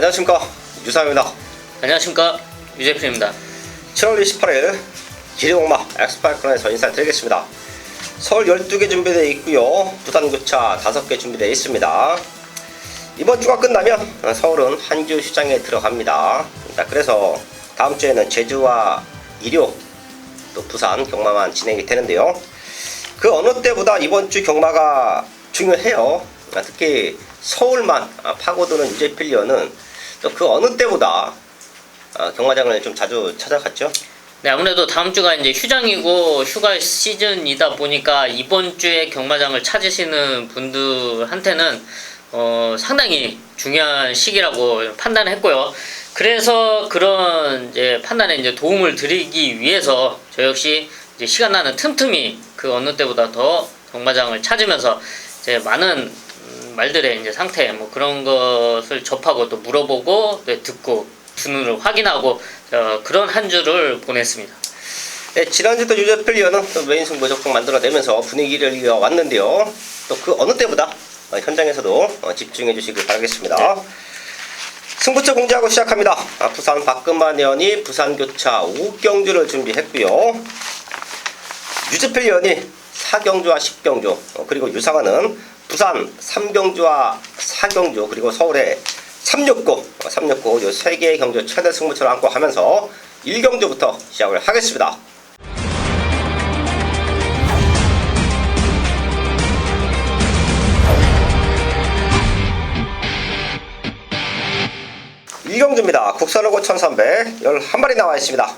안녕하십니까, 유사입니다. 안녕하십니까, 유재필입니다. 7월 28일 기리공마 엑스파이클론에서 인사드리겠습니다. 서울 12개 준비되어 있고요, 부산교차 5개 준비되어 있습니다. 이번 주가 끝나면 서울은 한 주 휴장에 들어갑니다. 그래서 다음 주에는 제주와 일요, 또 부산 경마만 진행이 되는데요, 그 어느 때보다 이번 주 경마가 중요해요. 특히 서울만 파고드는 유재필리언은 또 그 어느 때보다 경마장을 좀 자주 찾아갔죠. 네, 아무래도 다음 주가 이제 휴장이고 휴가 시즌이다 보니까 이번 주에 경마장을 찾으시는 분들한테는 상당히 중요한 시기라고 판단했고요. 그래서 그런 이제 판단에 이제 도움을 드리기 위해서 저 역시 이제 시간 나는 틈틈이 그 어느 때보다 더 경마장을 찾으면서 이제 많은 말들의 이제 상태 뭐 그런 것을 접하고 또 물어보고 듣고 두 눈으로 확인하고 그런 한 주를 보냈습니다. 네, 지난주도 유재필리언은 또 메인승 무조건 만들어내면서 분위기를 이어왔는데요, 또 그 어느 때보다 현장에서도 집중해 주시길 바라겠습니다. 네. 승부처 공지하고 시작합니다. 부산 박금만 의원이 부산교차 5경주를 준비했고요, 유재필리언이 4경주와 10경주, 그리고 유상환은 부산 3경주와 4경주, 그리고 서울의 369, 이 3개의 경주 최대 승부처를 안고 하면서 1경주부터 시작을 하겠습니다. 일경주입니다. 국산어고 1300, 11마리 나와 있습니다.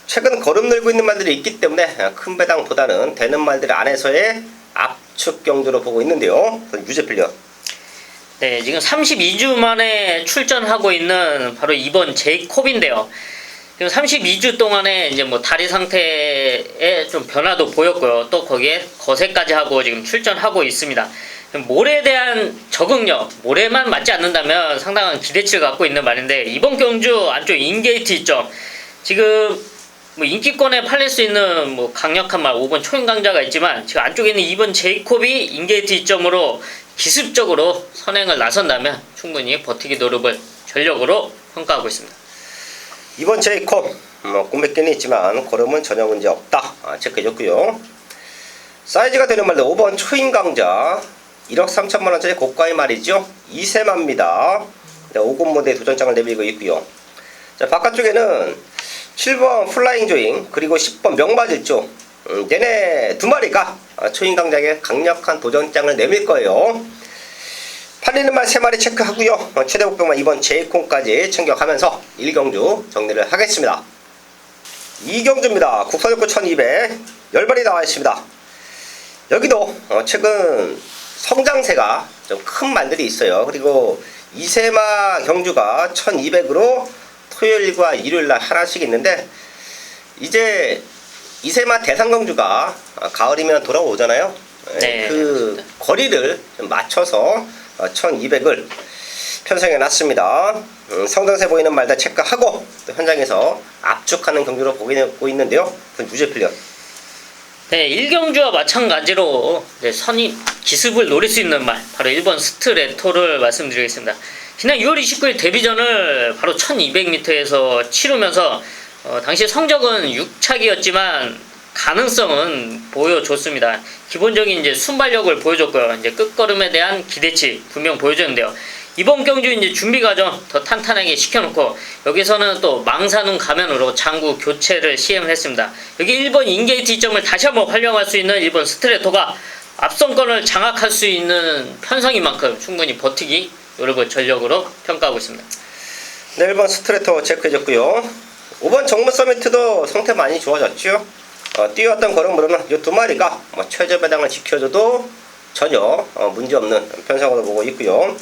최근 거름 늘고 있는 말들이 있기 때문에 큰 배당보다는 되는 말들 안에서의 압축 경주로 보고 있는데요, 유재필리언. 네, 지금 32주 만에 출전하고 있는 바로 이번 제이콥인데요. 지금 32주 동안에 이제 뭐 다리 상태에 좀 변화도 보였고요. 또 거기에 거세까지 하고 지금 출전하고 있습니다. 모래에 대한 적응력, 모래만 맞지 않는다면 상당한 기대치를 갖고 있는 말인데, 이번 경주 안쪽 인게이트 있죠. 지금 뭐 인기권에 팔릴 수 있는 뭐 강력한 말 5번 초인강자가 있지만, 지금 안쪽에 있는 2번 제이콥이 인게이트 이점으로 기습적으로 선행을 나선다면 충분히 버티기 노력을 전력으로 평가하고 있습니다. 이번 제이콥 공백기는 있지만 걸음은 전혀 문제 없다 체크해줬고요. 사이즈가 되는 말도 5번 초인강자 1억 3천만원짜리 고가의 말이죠. 이세마입니다. 5급 모델 도전장을 내밀고 있고요. 자, 바깥쪽에는 7번 플라잉 조잉, 그리고 10번 명바질조, 얘네 두 마리가 초인강자에게 강력한 도전장을 내밀 거예요. 팔리는 말 3마리 체크하고요, 최대 목표만 2번 제이콤까지 챙겨가면서 1경주 정리를 하겠습니다. 2경주입니다. 국산적고 1200, 10마리 나와 있습니다. 여기도 최근 성장세가 좀 큰 말들이 있어요. 그리고 이세마 경주가 1200으로 토요일과 일요일날 하나씩 있는데, 이제 이세마 대상 경주가 가을이면 돌아오잖아요. 네, 그 네, 거리를 좀 맞춰서 1200을 편성해 놨습니다. 성장세 보이는 말다 체크하고 또 현장에서 압축하는 경주로 보고 있는데요, 유재필리언. 네, 1경주와 마찬가지로 선임 기습을 노릴 수 있는 말, 바로 1번 스트레토를 말씀드리겠습니다. 지난 6월 29일 데뷔전을 바로 1200m에서 치르면서 당시 성적은 6착이었지만 가능성은 보여줬습니다. 기본적인 이제 순발력을 보여줬고요. 이제 끝걸음에 대한 기대치 분명 보여줬는데요, 이번 경주 이제 준비 과정 더 탄탄하게 시켜놓고 여기서는 또 망사눈 가면으로 장구 교체를 시행을 했습니다. 여기 1번 인게이트 이점을 다시 한번 활용할 수 있는 1번 스트레토가 앞선권을 장악할 수 있는 편성인 만큼 충분히 버티기 노력을 전력으로 평가하고 있습니다. 네, 1번 스트레토 체크해줬고요. 5번 정문 서미트도 상태 많이 좋아졌죠. 뛰어왔던 걸음으로는 이 두 마리가 최저 배당을 지켜줘도 전혀 문제없는 편성으로 보고 있고요.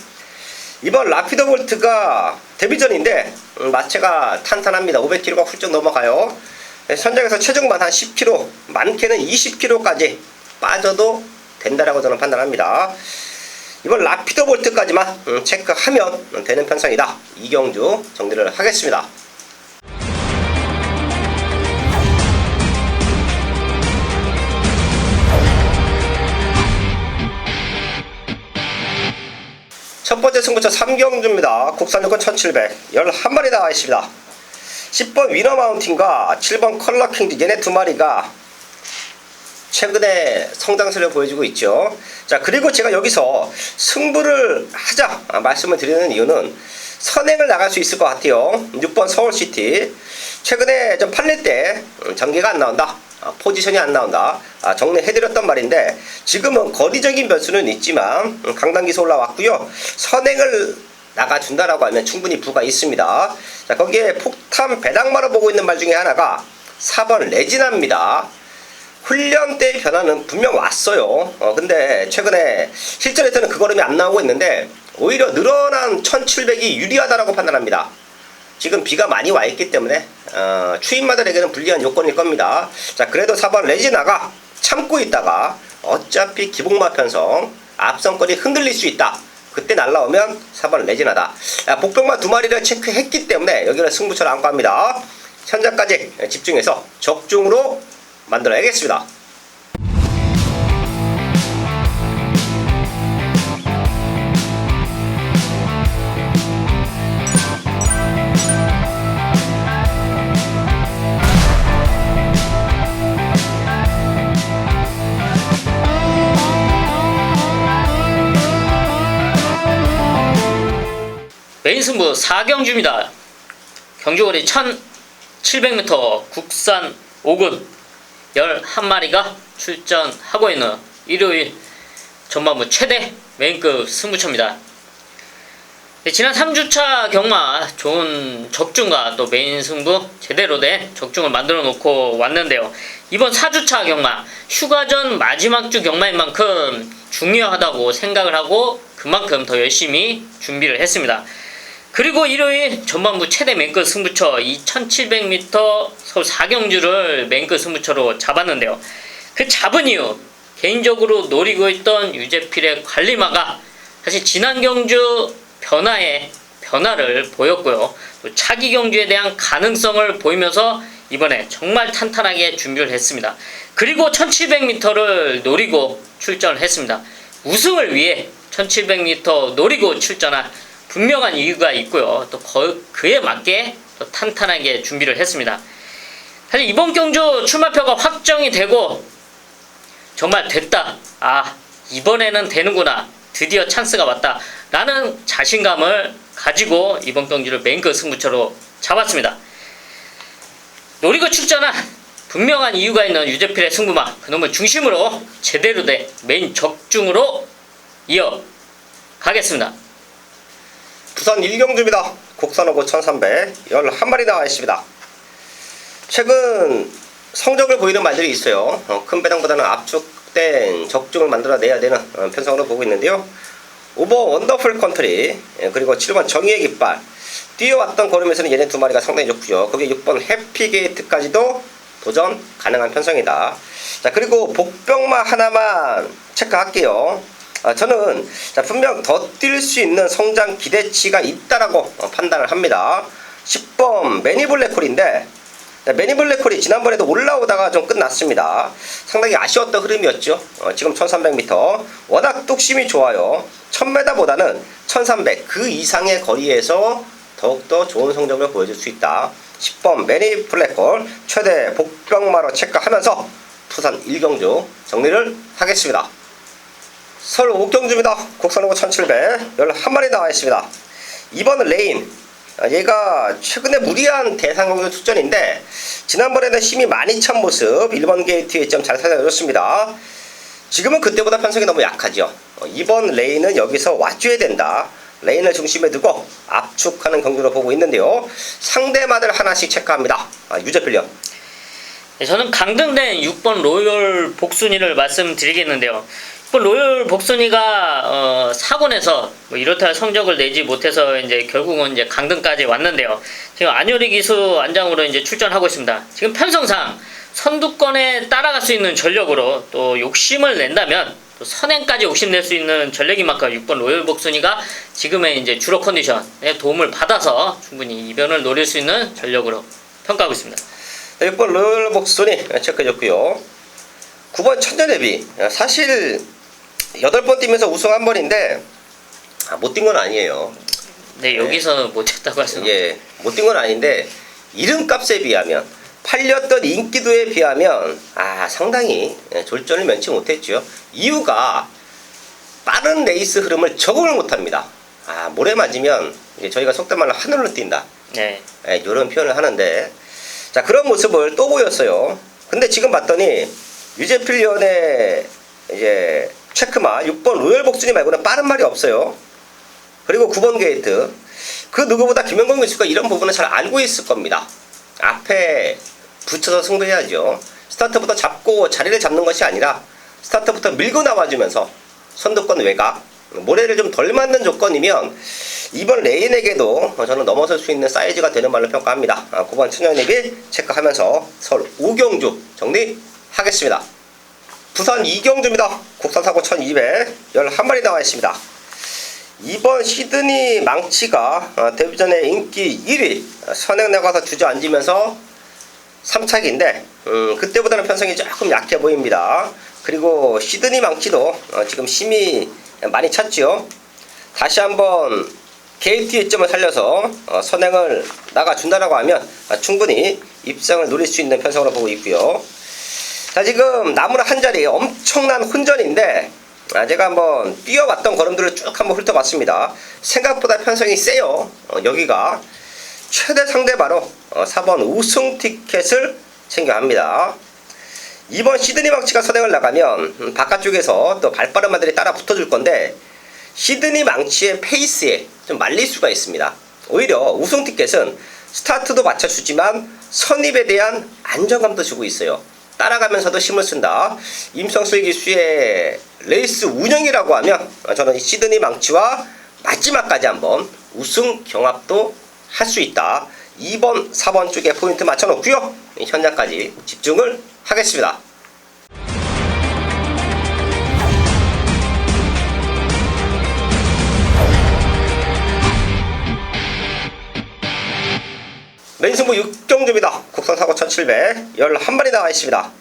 이번 라피더 볼트가 데뷔전인데 마체가 탄탄합니다. 500kg가 훌쩍 넘어가요. 선장에서 체중만 한 10kg, 많게는 20kg까지 빠져도 된다라고 저는 판단합니다. 이번 라피더 볼트까지만 체크하면 되는 편성이다. 2경주 정리를 하겠습니다. 첫 번째 승부처 3경주입니다. 국산 요건 1700 11마리 나와 있습니다. 10번 위너 마운틴과 7번 컬러 킹즈 얘네 두 마리가 최근에 성장세를 보여주고 있죠. 자, 그리고 제가 여기서 승부를 하자 말씀을 드리는 이유는 선행을 나갈 수 있을 것 같아요. 6번 서울시티 최근에 좀 팔릴 때 전개가 안 나온다, 포지션이 안 나온다, 정리해드렸단 말인데 지금은 거리적인 변수는 있지만 강단기수 올라왔고요. 선행을 나가준다라고 하면 충분히 부가 있습니다. 자, 거기에 폭탄 배당마로 보고 있는 말 중에 하나가 4번 레지나입니다. 훈련 때의 변화는 분명 왔어요. 근데 최근에 실전에서는 그 걸음이 안 나오고 있는데 오히려 늘어난 1700이 유리하다라고 판단합니다. 지금 비가 많이 와 있기 때문에 추임마들에게는 불리한 요건일 겁니다. 자, 그래도 4번 레지나가 참고 있다가 어차피 기복마 편성 앞선거리 흔들릴 수 있다. 그때 날라오면 4번 레지나다. 복병마 두 마리를 체크했기 때문에 여기는 승부처를 안고 합니다. 현장까지 집중해서 적중으로 만들어야겠습니다. 메인 승부 4경주입니다. 경주거리 1700m 국산 5군 11마리가 출전하고 있는 일요일 전반부 최대 메인급 승부처입니다. 네, 지난 3주차 경마 좋은 적중과 또 메인 승부 제대로 된 적중을 만들어 놓고 왔는데요. 이번 4주차 경마 휴가전 마지막 주 경마인 만큼 중요하다고 생각을 하고 그만큼 더 열심히 준비를 했습니다. 그리고 일요일 전반부 최대 메인급 승부처 이 1700m 서울 4경주를 메인급 승부처로 잡았는데요. 그 잡은 이유 개인적으로 노리고 있던 유재필의 관리마가 사실 지난 경주 변화를 보였고요. 또 차기 경주에 대한 가능성을 보이면서 이번에 정말 탄탄하게 준비를 했습니다. 그리고 1700m를 노리고 출전을 했습니다. 우승을 위해 1700m 노리고 출전한 분명한 이유가 있고요. 또 그에 맞게 또 탄탄하게 준비를 했습니다. 사실 이번 경주 출마표가 확정이 되고 정말 됐다, 이번에는 되는구나, 드디어 찬스가 왔다 라는 자신감을 가지고 이번 경주를 메인급 승부처로 잡았습니다. 노리고 출전한 분명한 이유가 있는 유재필의 승부마 그놈을 중심으로 제대로 된 메인 적중으로 이어가겠습니다. 부산 1경주입니다. 국산호고 1300 11마리 나와 있습니다. 최근 성적을 보이는 말들이 있어요. 큰 배당보다는 압축된 적중을 만들어내야 되는 편성으로 보고 있는데요. 5번 원더풀 컨트리 그리고 7번 정의의 깃발 뛰어왔던 걸음에서는 얘네 두 마리가 상당히 좋고요. 거기에 6번 해피게이트까지도 도전 가능한 편성이다. 자, 그리고 복병마 하나만 체크할게요. 저는 분명 더 뛸 수 있는 성장 기대치가 있다라고 판단을 합니다. 10번 매니블랙홀인데 매니블랙홀이 지난번에도 올라오다가 좀 끝났습니다. 상당히 아쉬웠던 흐름이었죠. 지금 1300m 워낙 뚝심이 좋아요. 1000m보다는 1300 그 이상의 거리에서 더욱더 좋은 성적을 보여줄 수 있다. 10번 매니블랙홀 최대 복병마로 체크하면서 부산 1경주 정리를 하겠습니다. 서울 5경주입니다. 국산호고 1700 11마리 나와 있습니다. 2번은 레인 얘가 최근에 무리한 대상경주 출전인데 지난번에는 힘이 많이 찬 모습 1번 게이트에 좀 잘 살려줬습니다. 지금은 그때보다 편성이 너무 약하죠. 2번 레인은 여기서 와줘야 된다. 레인을 중심에 두고 압축하는 경주로 보고 있는데요. 상대마들 하나씩 체크합니다. 유재필요. 네, 저는 강등된 6번 로열 복순이를 말씀드리겠는데요. 로열 복순이가 사군에서 이렇다 할 성적을 내지 못해서 이제 결국은 이제 강등까지 왔는데요. 지금 안효리 기수 안장으로 이제 출전하고 있습니다. 지금 편성상 선두권에 따라갈 수 있는 전력으로 또 욕심을 낸다면 또 선행까지 욕심낼 수 있는 전력인 만큼 6번 로열 복순이가 지금의 이제 주로 컨디션에 도움을 받아서 충분히 이변을 노릴 수 있는 전력으로 평가하고 있습니다. 6번 로열 복순이 체크해줬고요. 9번 천년대비 사실 8번 뛰면서 우승 한 번인데 못 뛴 건 아니에요. 네, 여기서 못했다고 하시는 예, 못 뛴 건 아닌데 이름값에 비하면 팔렸던 인기도에 비하면 상당히 졸전을 면치 못했죠. 이유가 빠른 레이스 흐름을 적응을 못합니다. 모래 맞으면 이제 저희가 속된 말로 하늘로 뛴다. 네. 이런 표현을 하는데, 자, 그런 모습을 또 보였어요. 근데 지금 봤더니 유제필리언의 이제 체크마 6번 로열 복순이 말고는 빠른 말이 없어요. 그리고 9번 게이트, 그 누구보다 김영건 교수가 이런 부분은 잘 알고 있을 겁니다. 앞에 붙여서 승부해야죠. 스타트부터 잡고 자리를 잡는 것이 아니라 스타트부터 밀고 나와주면서 선두권 외곽, 모래를 좀 덜 맞는 조건이면 이번 레인에게도 저는 넘어설 수 있는 사이즈가 되는 말로 평가합니다. 9번 천연입이 체크하면서 서울 우경주 정리하겠습니다. 부산 이경주입니다. 국산사고 1200 11마리 나와 있습니다. 이번 시드니 망치가 데뷔전에 인기 1위 선행 나가서 주저앉으면서 3차기인데 그때보다는 편성이 조금 약해 보입니다. 그리고 시드니 망치도 지금 힘이 많이 찼죠. 다시 한번 KT의 점을 살려서 선행을 나가준다라고 하면 충분히 입상을 노릴 수 있는 편성으로 보고 있고요. 자, 지금 나무라 한 자리 엄청난 혼전인데 제가 한번 뛰어왔던 걸음들을 쭉 한번 훑어봤습니다. 생각보다 편성이 세요. 여기가 최대 상대 바로 4번 우승 티켓을 챙겨 합니다. 이번 시드니 망치가 선행을 나가면 바깥쪽에서 또 발빠른 마들이 따라 붙어줄 건데 시드니 망치의 페이스에 좀 말릴 수가 있습니다. 오히려 우승 티켓은 스타트도 맞춰주지만 선입에 대한 안정감도 주고 있어요. 따라가면서도 힘을 쓴다. 임성슬 기수의 레이스 운영이라고 하면 저는 이 시드니 망치와 마지막까지 한번 우승 경합도 할 수 있다. 2번, 4번 쪽에 포인트 맞춰놓고요. 현장까지 집중을 하겠습니다. 메인 승부 6경주입니다. 국산사고 1700 11마리 나와 있습니다.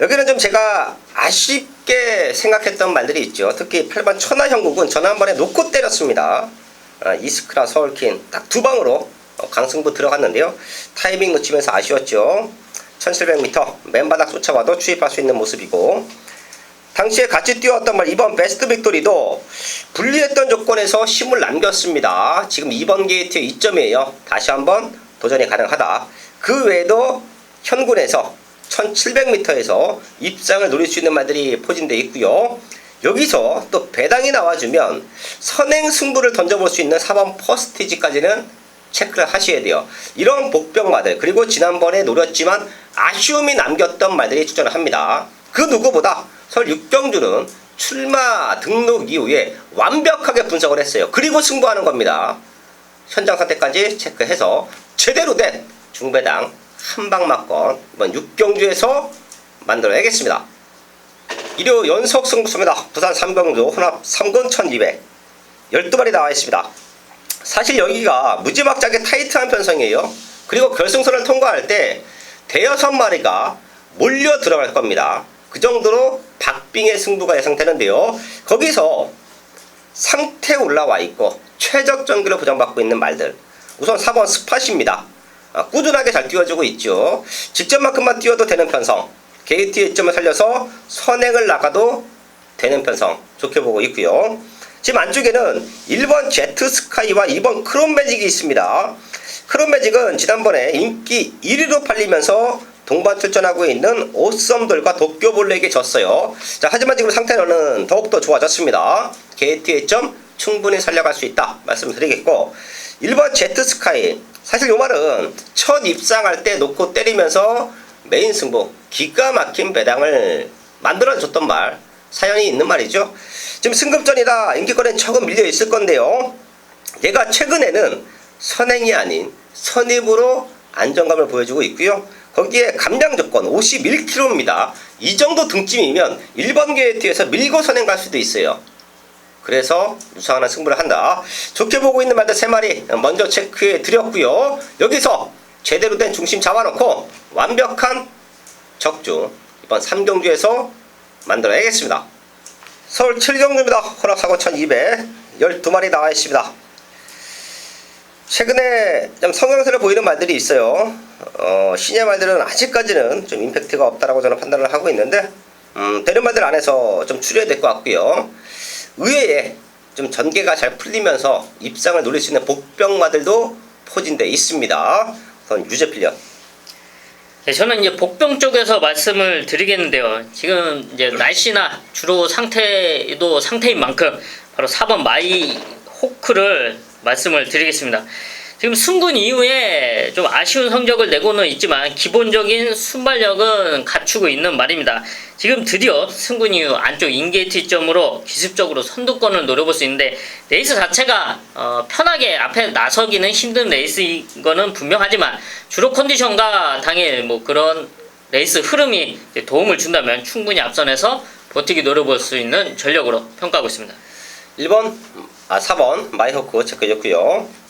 여기는 좀 제가 아쉽게 생각했던 말들이 있죠. 특히 8번 천하형국은 전화 한 번에 놓고 때렸습니다. 이스크라 서울킨 딱 두 방으로 강승부 들어갔는데요. 타이밍 놓치면서 아쉬웠죠. 1700m 맨바닥 쫓아와도 추입할 수 있는 모습이고, 당시에 같이 뛰어왔던 말 2번 베스트 빅토리도 불리했던 조건에서 힘을 남겼습니다. 지금 2번 게이트의 2점이에요. 다시 한번 도전이 가능하다. 그 외에도 현군에서 1700m에서 입상을 노릴 수 있는 말들이 포진되어 있고요. 여기서 또 배당이 나와주면 선행 승부를 던져볼 수 있는 4번 퍼스티지까지는 체크를 하셔야 돼요. 이런 복병마들, 그리고 지난번에 노렸지만 아쉬움이 남겼던 말들이 출전을 합니다. 그 누구보다 서울 6경주는 출마 등록 이후에 완벽하게 분석을 했어요. 그리고 승부하는 겁니다. 현장 선택까지 체크해서 제대로 된 중배당 한방막권 이번 6경주에서 만들어야겠습니다. 일요 연속 승부수입니다. 부산 3경주 혼합 3군 1200 12마리 나와 있습니다. 사실 여기가 무지막지하게 타이트한 편성이에요. 그리고 결승선을 통과할 때 대여섯 마리가 몰려 들어갈 겁니다. 그 정도로 박빙의 승부가 예상되는데요. 거기서 상태 올라와 있고 최적 전기로 보장받고 있는 말들, 우선 4번 스팟입니다. 꾸준하게 잘 띄워주고 있죠. 직전만큼만 띄워도 되는 편성, 게이트의 점을 살려서 선행을 나가도 되는 편성 좋게 보고 있고요. 지금 안쪽에는 1번 제트스카이와 2번 크롬매직이 있습니다. 크롬매직은 지난번에 인기 1위로 팔리면서 동반 출전하고 있는 오썸돌과 도쿄볼레에게 졌어요. 자, 하지만 지금 상태는 더욱더 좋아졌습니다. 게이트의 점 충분히 살려갈 수 있다 말씀드리겠고, 1번 제트스카이, 사실 요 말은 첫 입상할 때 놓고 때리면서 메인 승부 기가 막힌 배당을 만들어줬던 말, 사연이 있는 말이죠. 지금 승급전이라 인기권에 조금 밀려 있을 건데요. 얘가 최근에는 선행이 아닌 선입으로 안정감을 보여주고 있고요. 거기에 감량 조건 51kg입니다. 이 정도 등짐이면 1번 게이트에서 밀고 선행 갈 수도 있어요. 그래서 유사한 승부를 한다. 좋게 보고 있는 말들 3마리 먼저 체크해 드렸고요. 여기서 제대로 된 중심 잡아놓고 완벽한 적중 이번 3경주에서 만들어야겠습니다. 서울 7경주입니다. 혼합사고 1200 12마리 나와 있습니다. 최근에 좀 성향세를 보이는 말들이 있어요. 신의 말들은 아직까지는 좀 임팩트가 없다라고 저는 판단을 하고 있는데, 되는 말들 안에서 좀 추려야 될 것 같고요. 의외에 좀 전개가 잘 풀리면서 입상을 노릴 수 있는 복병마들도 포진되어 있습니다. 우선 유제필련. 네, 저는 이제 복병 쪽에서 말씀을 드리겠는데요. 지금 이제 날씨나 주로 상태도 상태인 만큼 바로 4번 마이 호크를 말씀을 드리겠습니다. 지금 승군 이후에 좀 아쉬운 성적을 내고는 있지만 기본적인 순발력은 갖추고 있는 말입니다. 지금 드디어 승군 이후 안쪽 인게이트 점으로 기습적으로 선두권을 노려볼 수 있는데, 레이스 자체가 편하게 앞에 나서기는 힘든 레이스인 거는 분명하지만 주로 컨디션과 당일 뭐 그런 레이스 흐름이 도움을 준다면 충분히 앞선에서 버티기 노려볼 수 있는 전력으로 평가하고 있습니다. 4번 마이호크 체크해줬고요.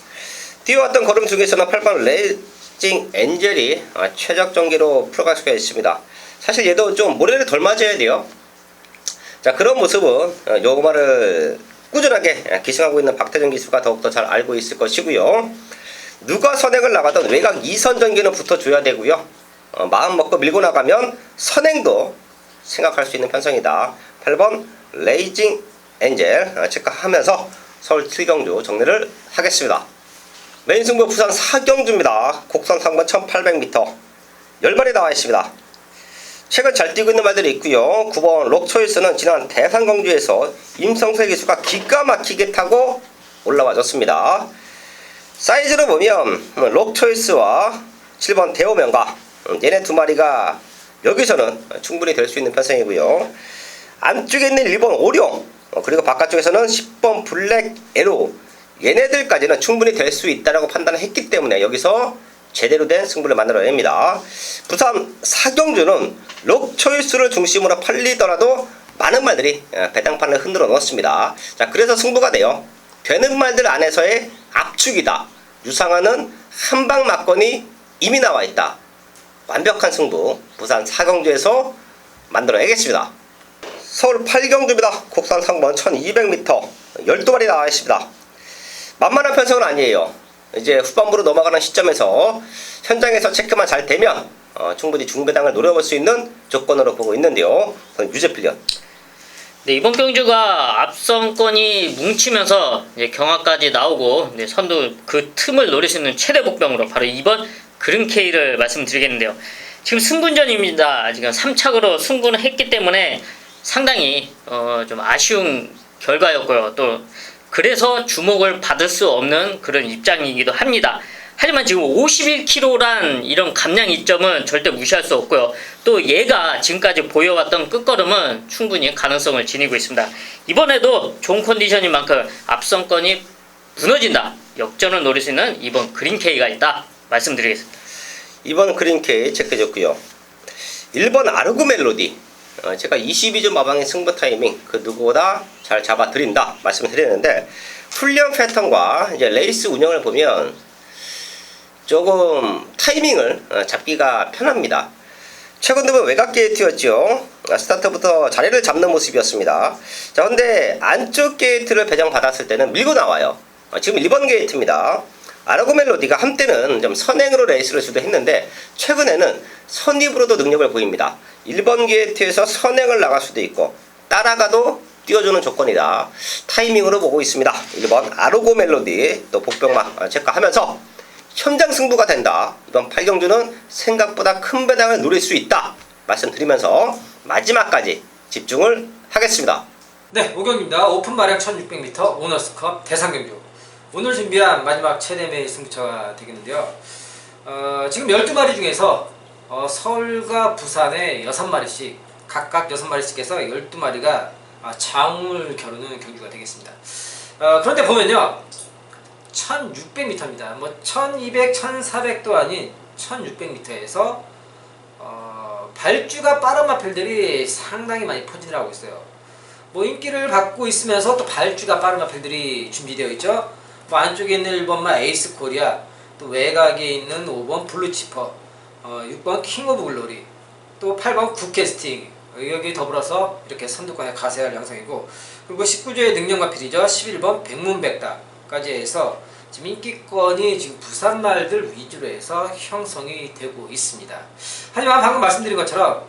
뛰어왔던 걸음 중에서는 8번 레이징 엔젤이 최적 전기로 풀어갈 수가 있습니다. 사실 얘도 좀 모래를 덜 맞아야 돼요. 자, 그런 모습은 요 말을 꾸준하게 기승하고 있는 박태준 기수가 더욱더 잘 알고 있을 것이고요. 누가 선행을 나가던 외곽 2선 전기는 붙어줘야 되고요. 마음 먹고 밀고 나가면 선행도 생각할 수 있는 편성이다. 8번 레이징 엔젤 체크하면서 서울 7경주 정리를 하겠습니다. 메인 승부 부산 4경주입니다. 곡선 상번 1800m 10마리 나와 있습니다. 최근 잘 뛰고 있는 말들이 있고요. 9번 록초이스는 지난 대산경주에서 임성세 기수가 기가 막히게 타고 올라와줬습니다. 사이즈로 보면 록초이스와 7번 대오명가 얘네 두 마리가 여기서는 충분히 될 수 있는 편성이고요. 안쪽에 있는 1번 오룡 그리고 바깥쪽에서는 10번 블랙 에로 얘네들까지는 충분히 될 수 있다라고 판단을 했기 때문에 여기서 제대로 된 승부를 만들어냅니다. 부산 4경주는 록초이스를 중심으로 팔리더라도 많은 말들이 배당판을 흔들어 넣었습니다. 자, 그래서 승부가 돼요. 되는 말들 안에서의 압축이다. 유상하는 한방 막건이 이미 나와 있다. 완벽한 승부 부산 4경주에서 만들어내겠습니다. 서울 8경주입니다. 곡선 상번 1200m 12마리 나와 있습니다. 만만한 편성은 아니에요. 이제 후반부로 넘어가는 시점에서 현장에서 체크만 잘 되면 충분히 중배당을 노려볼 수 있는 조건으로 보고 있는데요. 유제필련. 네, 이번 경주가 앞선권이 뭉치면서 이제 경화까지 나오고 선두 그 틈을 노릴 수 있는 최대 복병으로 바로 2번 그린케이를 말씀드리겠는데요. 지금 승군전입니다. 지금 3착으로 승군을 했기 때문에 상당히 좀 아쉬운 결과였고요. 또 그래서 주목을 받을 수 없는 그런 입장이기도 합니다. 하지만 지금 51kg란 이런 감량 이점은 절대 무시할 수 없고요. 또 얘가 지금까지 보여왔던 끝걸음은 충분히 가능성을 지니고 있습니다. 이번에도 좋은 컨디션인 만큼 앞선권이 무너진다. 역전을 노릴 수 있는 2번 그린케이가 있다. 말씀드리겠습니다. 2번 그린케이 체크해줬고요. 1번 아르구 멜로디 제가 22점 마방의 승부 타이밍 그 누구보다 잘 잡아드린다 말씀을 드렸는데, 훈련 패턴과 이제 레이스 운영을 보면 조금 타이밍을 잡기가 편합니다. 최근 들면 외곽 게이트였죠. 스타트부터 자리를 잡는 모습이었습니다. 자, 근데 안쪽 게이트를 배정받았을 때는 밀고 나와요. 지금 1번 게이트입니다. 아르고 멜로디가 한때는 좀 선행으로 레이스를 주도했는데 최근에는 선입으로도 능력을 보입니다. 1번 게이트에서 선행을 나갈 수도 있고 따라가도 띄워주는 조건이다. 타이밍으로 보고 있습니다. 1번 아르고 멜로디 또 복병마 체크하면서 현장 승부가 된다. 이번 8경주는 생각보다 큰 배당을 누릴 수 있다 말씀드리면서 마지막까지 집중을 하겠습니다. 네, 5경기입니다. 오픈 마력 1600m 오너스컵 대상경주. 오늘 준비한 마지막 최대 매일 승부처가 되겠는데요. 지금 12마리 중에서 서울과 부산에 6마리씩 각각 6마리씩 해서 12마리가 장을 겨루는 경주가 되겠습니다. 그런데 보면요, 1600m입니다. 뭐 1200, 1400도 아닌 1600m에서 발주가 빠른 마필들이 상당히 많이 포진을 하고 있어요. 뭐 인기를 받고 있으면서 또 발주가 빠른 마필들이 준비되어 있죠. 뭐 안쪽에 있는 1번마 에이스 코리아, 또 외곽에 있는 5번 블루치퍼, 6번 킹 오브 글로리, 또 8번 굿캐스팅, 여기 더불어서 이렇게 선두권에 가세할 양상이고, 그리고 19조의 능력마필이죠. 11번 백문백답까지 해서 지금 인기권이 지금 부산 말들 위주로 해서 형성이 되고 있습니다. 하지만 방금 말씀드린 것처럼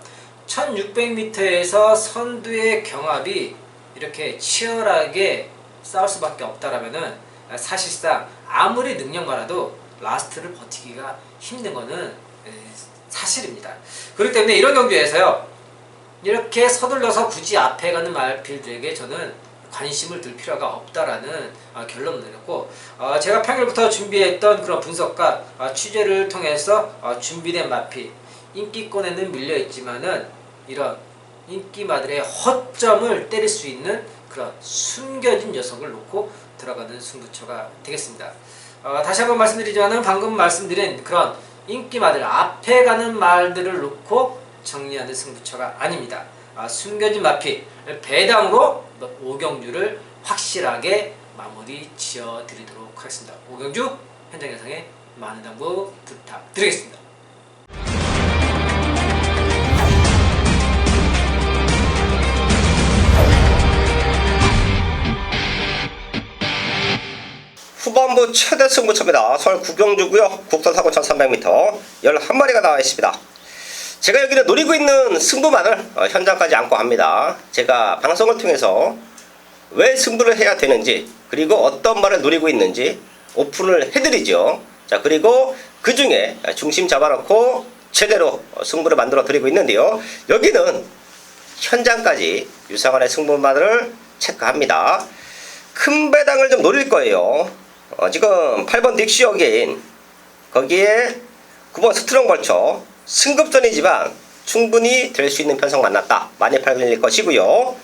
1600m에서 선두의 경합이 이렇게 치열하게 싸울 수밖에 없다라면은 사실상 아무리 능력마라도 라스트를 버티기가 힘든 거는 사실입니다. 그렇기 때문에 이런 경주에서요, 이렇게 서둘러서 굳이 앞에 가는 말필들에게 저는 관심을 둘 필요가 없다라는 결론을 내렸고, 제가 평일부터 준비했던 그런 분석과 취재를 통해서 준비된 마필, 인기권에는 밀려있지만은 이런 인기마들의 허점을 때릴 수 있는 그런 숨겨진 녀석을 놓고 들어가는 승부처가 되겠습니다. 다시 한번 말씀드리지만은 방금 말씀드린 그런 인기마들, 앞에 가는 말들을 놓고 정리하는 승부처가 아닙니다. 숨겨진 마필, 배당으로 5경주를 확실하게 마무리 지어드리도록 하겠습니다. 5경주 현장 예상에 많은 당부 부탁드리겠습니다. 후반부 최대 승부처입니다. 서울 구경주고요. 국선 사고 1300m 11마리가 나와 있습니다. 제가 여기는 노리고 있는 승부만을 현장까지 안고 합니다. 제가 방송을 통해서 왜 승부를 해야 되는지, 그리고 어떤 말을 노리고 있는지 오픈을 해드리죠. 자, 그리고 그 중에 중심 잡아놓고 제대로 승부를 만들어 드리고 있는데요. 여기는 현장까지 유상원의 승부만을 체크합니다. 큰 배당을 좀 노릴 거예요. 지금 8번 닉시 어게인, 거기에 9번 스트롱 벌처, 승급전이지만 충분히 될 수 있는 편성 만났다. 많이 팔릴 것이고요.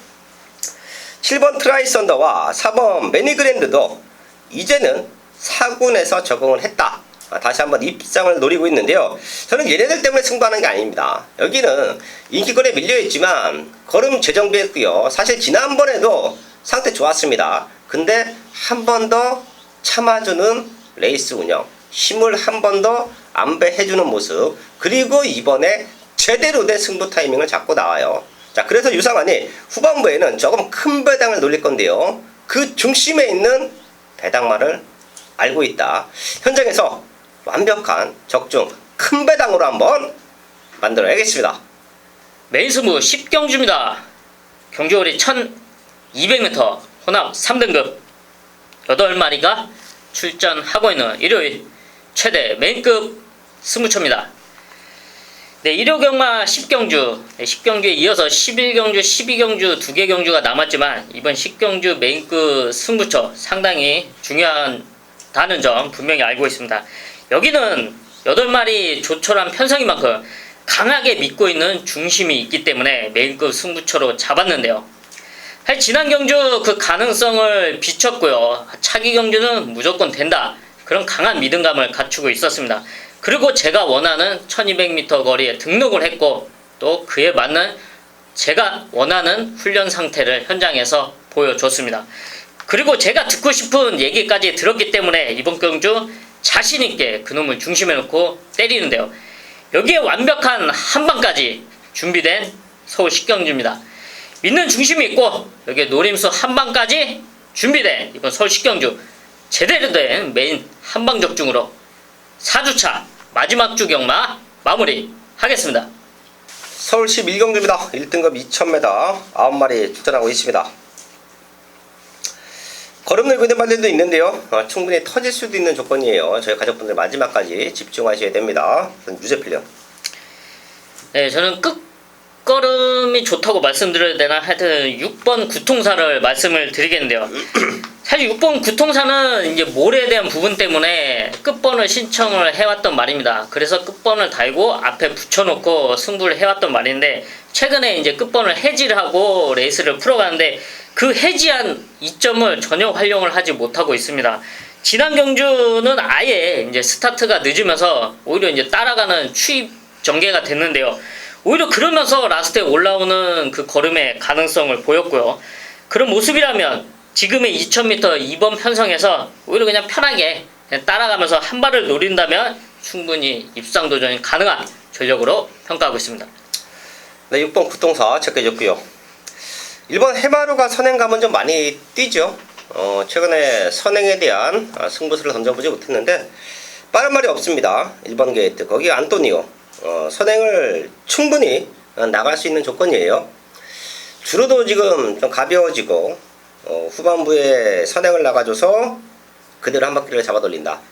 7번 트라이 썬더와 4번 매니그랜드도 이제는 4군에서 적응을 했다. 다시 한번 입상을 노리고 있는데요. 저는 얘네들 때문에 승부하는 게 아닙니다. 여기는 인기권에 밀려있지만 걸음 재정비했고요. 사실 지난번에도 상태 좋았습니다. 근데 한 번 더 참아주는 레이스 운영, 힘을 한 번 더 안배해주는 모습, 그리고 이번에 제대로 된 승부 타이밍을 잡고 나와요. 자, 그래서 유상환이 후반부에는 조금 큰 배당을 노릴 건데요. 그 중심에 있는 배당말을 알고 있다. 현장에서 완벽한 적중 큰 배당으로 한번 만들어야겠습니다. 메인 승부 10경주입니다. 경주거리 1200m, 혼합 3등급 8마리가 출전하고 있는 일요일 최대 메인급 승부처입니다. 네, 1호 경마 10경주, 10경주에 이어서 11경주, 12경주 2개 경주가 남았지만 이번 10경주 메인급 승부처 상당히 중요하다는 점 분명히 알고 있습니다. 여기는 8마리 조촐한 편성인 만큼 강하게 믿고 있는 중심이 있기 때문에 메인급 승부처로 잡았는데요. 사실 지난 경주 그 가능성을 비췄고요. 차기 경주는 무조건 된다. 그런 강한 믿음감을 갖추고 있었습니다. 그리고 제가 원하는 1200m 거리에 등록을 했고, 또 그에 맞는 제가 원하는 훈련 상태를 현장에서 보여줬습니다. 그리고 제가 듣고 싶은 얘기까지 들었기 때문에 이번 경주 자신있게 그놈을 중심에 놓고 때리는데요. 여기에 완벽한 한방까지 준비된 서울 10경주입니다. 믿는 중심이 있고 여기에 노림수 한방까지 준비된 이번 서울 10경주 제대로 된 메인 한방 적중으로 4주차 마지막 주 경마 마무리 하겠습니다. 서울 11경주입니다. 1등급 2000m 9마리 출전하고 있습니다. 걸음 늘고 있는 말들도 있는데요. 충분히 터질 수도 있는 조건이에요. 저희 가족분들 마지막까지 집중하셔야 됩니다. 유재필련. 네, 저는 끝걸음이 좋다고 말씀드려야 되나? 하여튼 6번 구통사를 말씀을 드리겠는데요. 사실 6번 구통사는 이제 몰에 대한 부분 때문에 끝번을 신청을 해왔던 말입니다. 그래서 끝번을 달고 앞에 붙여놓고 승부를 해왔던 말인데, 최근에 이제 끝번을 해지를 하고 레이스를 풀어가는데 그 해지한 이점을 전혀 활용을 하지 못하고 있습니다. 지난 경주는 아예 이제 스타트가 늦으면서 오히려 이제 따라가는 추입 전개가 됐는데요. 오히려 그러면서 라스트에 올라오는 그 걸음의 가능성을 보였고요. 그런 모습이라면 지금의 2000m 2번 편성에서 오히려 그냥 편하게 그냥 따라가면서 한 발을 노린다면 충분히 입상 도전이 가능한 전력으로 평가하고 있습니다. 네, 6번 구통사 체크해줬고요. 1번 해마루가 선행 가면 좀 많이 뛰죠. 최근에 선행에 대한 승부수를 던져보지 못했는데 빠른 말이 없습니다. 1번 게이트 거기 안토니오 선행을 충분히 나갈 수 있는 조건이에요. 주로도 지금 좀 가벼워지고 후반부에 선행을 나가줘서 그대로 한 바퀴를 잡아 돌린다.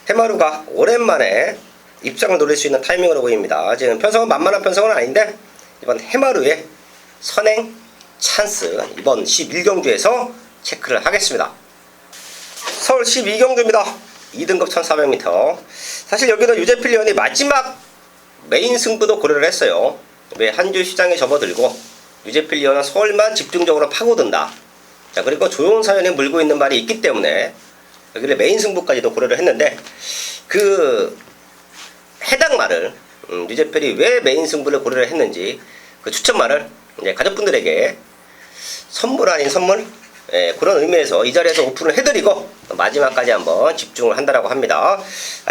해마루가 오랜만에 입장을 노릴 수 있는 타이밍으로 보입니다. 지금 편성은 만만한 편성은 아닌데 이번 해마루의 선행 찬스 이번 11경주에서 체크를 하겠습니다. 서울 12경주입니다. 2등급 1400m. 사실 여기는 유재필 위원이 마지막 메인 승부도 고려를 했어요. 왜 한 주 시장에 접어들고 유재필 위원은 서울만 집중적으로 파고든다. 자, 그리고 조용훈 사연이 물고 있는 말이 있기 때문에 여기를 메인 승부까지도 고려를 했는데 그 해당 말을 유재필이 왜 메인 승부를 고려를 했는지 그 추천말을 이제 가족분들에게 선물 아닌 선물 그런 의미에서 이 자리에서 오픈을 해드리고 마지막까지 한번 집중을 한다라고 합니다.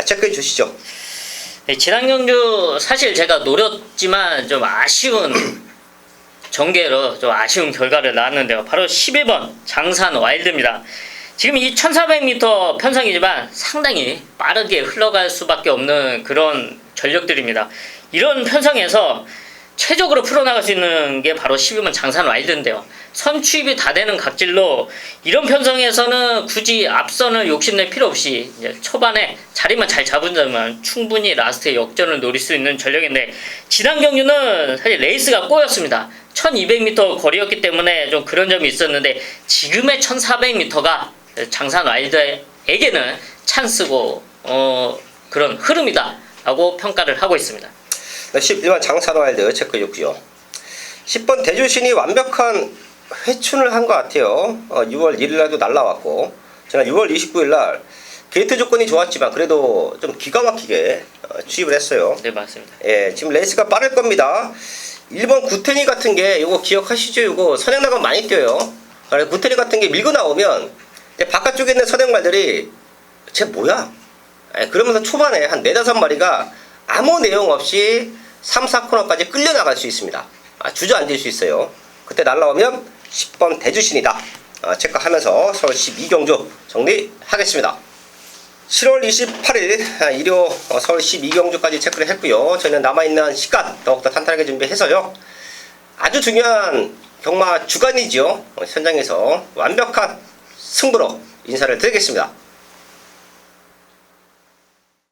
체크해 주시죠. 네, 지난 경주 사실 제가 노렸지만 좀 아쉬운 전개로 좀 아쉬운 결과를 낳았는데요. 바로 11번 장산 와일드입니다. 지금 이 1400m 편성이지만 상당히 빠르게 흘러갈 수밖에 없는 그런 전력들입니다. 이런 편성에서 최적으로 풀어나갈 수 있는 게 바로 12번 장산 와일드인데요. 선취입이 다 되는 각질로 이런 편성에서는 굳이 앞선을 욕심낼 필요 없이 이제 초반에 자리만 잘 잡은다면 충분히 라스트에 역전을 노릴 수 있는 전력인데 지난 경주는 사실 레이스가 꼬였습니다. 1200m 거리였기 때문에 좀 그런 점이 있었는데 지금의 1400m가 장산 와일드에게는 찬스고 그런 흐름이다 라고 평가를 하고 있습니다. 네, 11번 장산 와일드 체크해줬고요. 10번 대주신이 완벽한 회춘을 한 것 같아요. 6월 1일날도 날라왔고 지난 6월 29일날 게이트 조건이 좋았지만 그래도 좀 기가 막히게 취입을 했어요. 네, 맞습니다. 예, 지금 레이스가 빠를 겁니다. 1번 구테니 같은 게 이거 기억하시죠? 이거 선행 나가면 많이 뛰어요. 구테니 같은 게 밀고 나오면 바깥쪽에 있는 선행말들이 쟤 뭐야? 그러면서 초반에 한 4-5마리가 아무 내용 없이 3, 4코너까지 끌려나갈 수 있습니다. 주저앉을 수 있어요. 그때 날라오면 10번 대주신이다. 체크하면서 서울 12경주 정리하겠습니다. 7월 28일 일요 서울 12경주까지 체크를 했고요. 저희는 남아있는 시간 더욱더 탄탄하게 준비해서요. 아주 중요한 경마 주간이죠. 현장에서 완벽한 승부로 인사를 드리겠습니다.